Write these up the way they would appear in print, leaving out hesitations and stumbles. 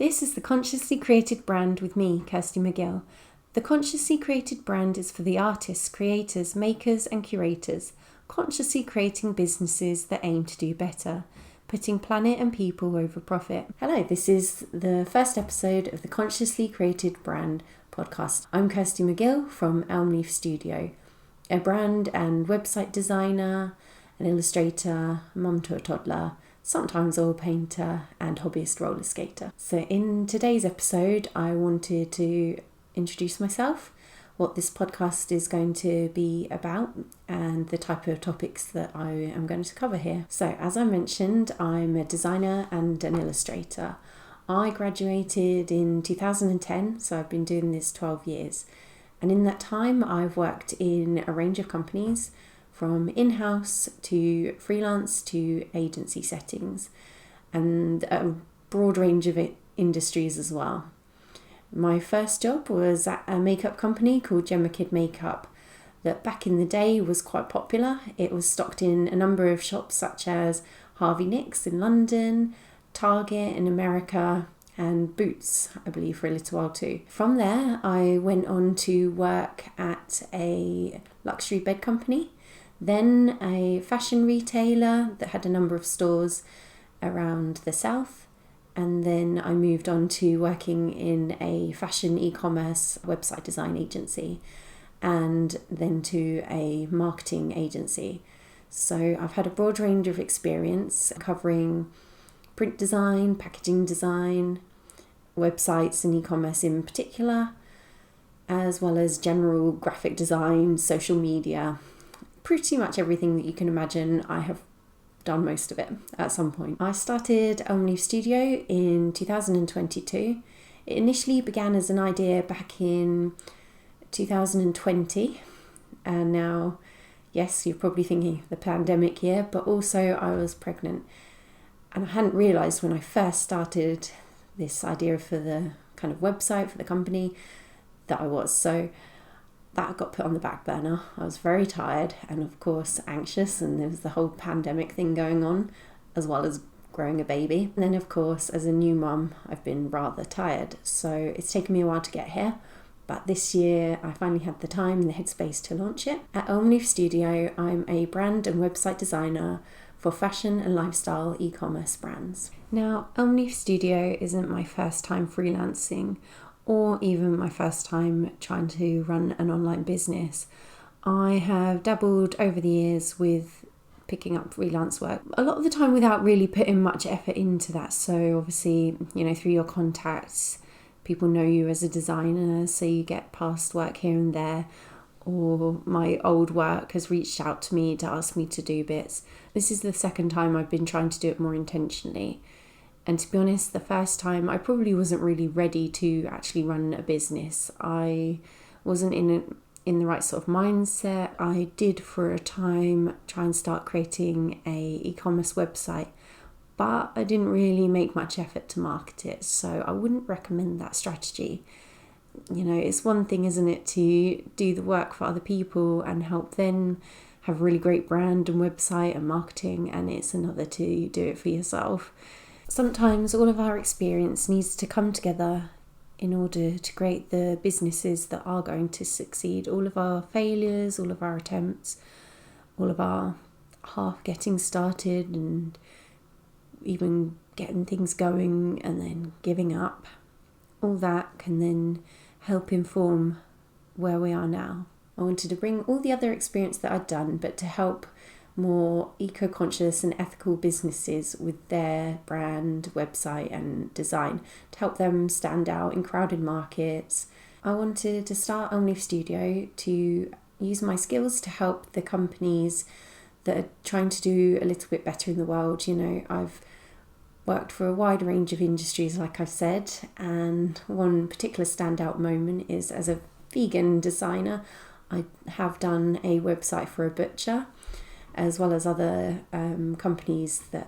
This is the Consciously Created Brand with me, Kirsty McGill. The Consciously Created Brand is for the artists, creators, makers and curators, consciously creating businesses that aim to do better, putting planet and people over profit. Hello, this is the first episode of the Consciously Created Brand podcast. I'm Kirsty McGill from Elm Leaf Studio, a brand and website designer, an illustrator, mum to a toddler, sometimes oil painter and hobbyist roller skater. So in today's episode, I wanted to introduce myself, what this podcast is going to be about, and the type of topics that I am going to cover here. So as I mentioned, I'm a designer and an illustrator. I graduated in 2010, so I've been doing this 12 years. And in that time, I've worked in a range of companies, from in-house to freelance to agency settings, and a broad range of industries as well. My first job was at a makeup company called Gemma Kid Makeup that back in the day was quite popular. It was stocked in a number of shops such as Harvey Nicks in London, Target in America, and Boots, I believe, for a little while too. From there, I went on to work at a luxury bed company, then a fashion retailer that had a number of stores around the south, and then I moved on to working in a fashion e-commerce website design agency, and then to a marketing agency. So I've had a broad range of experience covering print design, packaging design, websites and e-commerce in particular, as well as general graphic design, social media. Pretty much everything that you can imagine, I have done most of it at some point. I started Elm Leaf Studio in 2022. It initially began as an idea back in 2020, and now, yes, you're probably thinking the pandemic year, but also I was pregnant, and I hadn't realised when I first started this idea for the kind of website for the company that I was. So that got put on the back burner. I was very tired and of course anxious, and there was the whole pandemic thing going on as well as growing a baby. And then of course as a new mum I've been rather tired, so it's taken me a while to get here, but this year I finally had the time and the headspace to launch it. At Elm Leaf Studio, I'm a brand and website designer for fashion and lifestyle e-commerce brands. Now, Elm Leaf Studio isn't my first time freelancing or even my first time trying to run an online business. I have dabbled over the years with picking up freelance work, a lot of the time without really putting much effort into that. So obviously, through your contacts, people know you as a designer, so you get past work here and there, or my old work has reached out to me to ask me to do bits. This is the second time I've been trying to do it more intentionally. And to be honest, the first time I probably wasn't really ready to actually run a business. I wasn't in the right sort of mindset. I did for a time try and start creating a e-commerce website, but I didn't really make much effort to market it. So I wouldn't recommend that strategy. It's one thing, isn't it, to do the work for other people and help them have a really great brand and website and marketing, and it's another to do it for yourself. Sometimes all of our experience needs to come together in order to create the businesses that are going to succeed. All of our failures, all of our attempts, all of our half getting started and even getting things going and then giving up, all that can then help inform where we are now. I wanted to bring all the other experience that I'd done, but to help more eco-conscious and ethical businesses with their brand, website and design to help them stand out in crowded markets. I wanted to start Elm Leaf Studio to use my skills to help the companies that are trying to do a little bit better in the world. I've worked for a wide range of industries, like I've said, and one particular standout moment is as a vegan designer. I have done a website for a butcher, as well as other companies that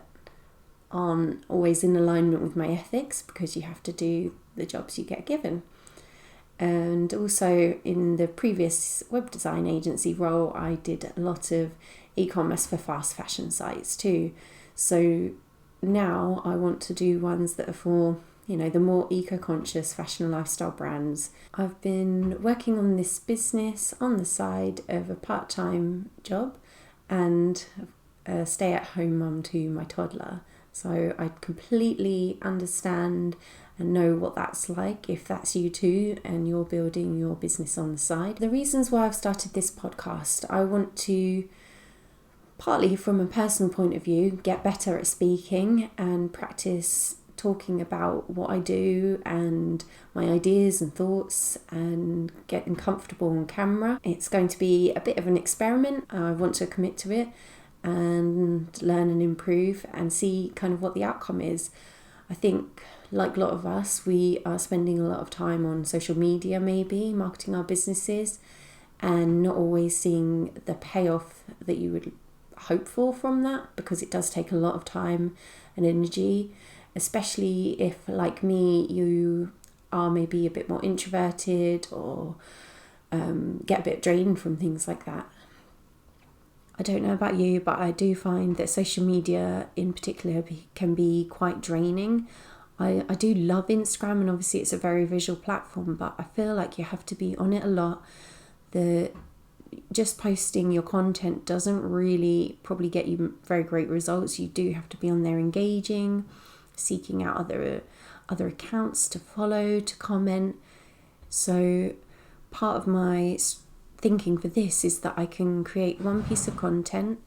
aren't always in alignment with my ethics, because you have to do the jobs you get given. And also in the previous web design agency role, I did a lot of e-commerce for fast fashion sites too. So now I want to do ones that are for the more eco-conscious fashion and lifestyle brands. I've been working on this business on the side of a part-time job and a stay-at-home mum to my toddler. So I completely understand and know what that's like if that's you too and you're building your business on the side. The reasons why I've started this podcast, I want to, partly from a personal point of view, get better at speaking and practice talking about what I do and my ideas and thoughts and getting comfortable on camera. It's going to be a bit of an experiment. I want to commit to it and learn and improve and see kind of what the outcome is. I think, like a lot of us, we are spending a lot of time on social media, maybe marketing our businesses, and not always seeing the payoff that you would hope for from that, because it does take a lot of time and energy, especially if, like me, you are maybe a bit more introverted or get a bit drained from things like that. I don't know about you, but I do find that social media in particular can be quite draining. I do love Instagram, and obviously it's a very visual platform, but I feel like you have to be on it a lot. Just posting your content doesn't really probably get you very great results. You do have to be on there engaging, seeking out other accounts to follow, to comment. So part of my thinking for this is that I can create one piece of content,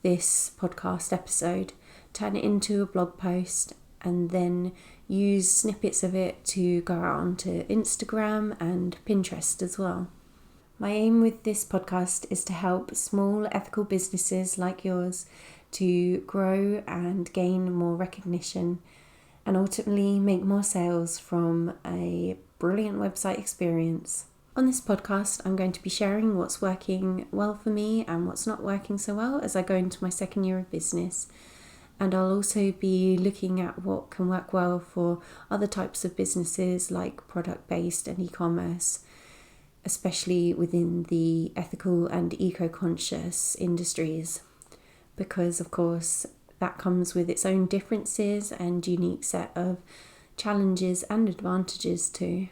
this podcast episode, turn it into a blog post, and then use snippets of it to go out onto Instagram and Pinterest as well. My aim with this podcast is to help small ethical businesses like yours to grow and gain more recognition and ultimately make more sales from a brilliant website experience. On this podcast, I'm going to be sharing what's working well for me and what's not working so well as I go into my second year of business. And I'll also be looking at what can work well for other types of businesses like product-based and e-commerce, especially within the ethical and eco-conscious industries, because of course that comes with its own differences and unique set of challenges and advantages too.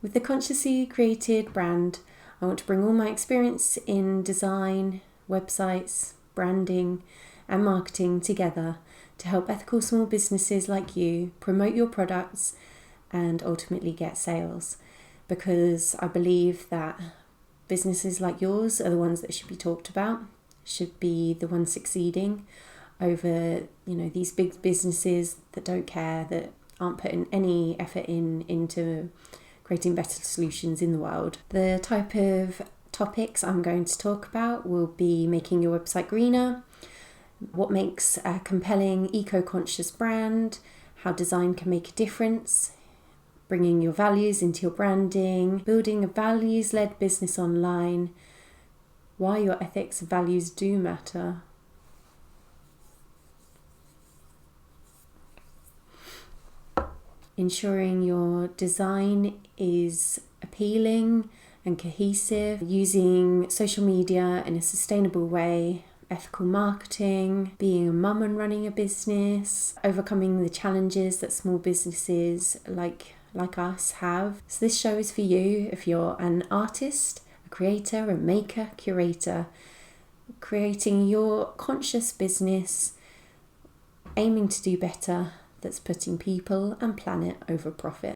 With the consciously created brand, I want to bring all my experience in design, websites, branding and marketing together to help ethical small businesses like you promote your products and ultimately get sales. Because I believe that businesses like yours are the ones that should be talked about, should be the ones succeeding over, these big businesses that don't care, that aren't putting any effort into creating better solutions in the world. The type of topics I'm going to talk about will be making your website greener, what makes a compelling eco-conscious brand, how design can make a difference, bringing your values into your branding, building a values-led business online, why your ethics and values do matter. Ensuring your design is appealing and cohesive, using social media in a sustainable way, ethical marketing, being a mum and running a business, overcoming the challenges that small businesses like us have. So this show is for you if you're an artist, a creator, a maker, curator, creating your conscious business, aiming to do better, that's putting people and planet over profit.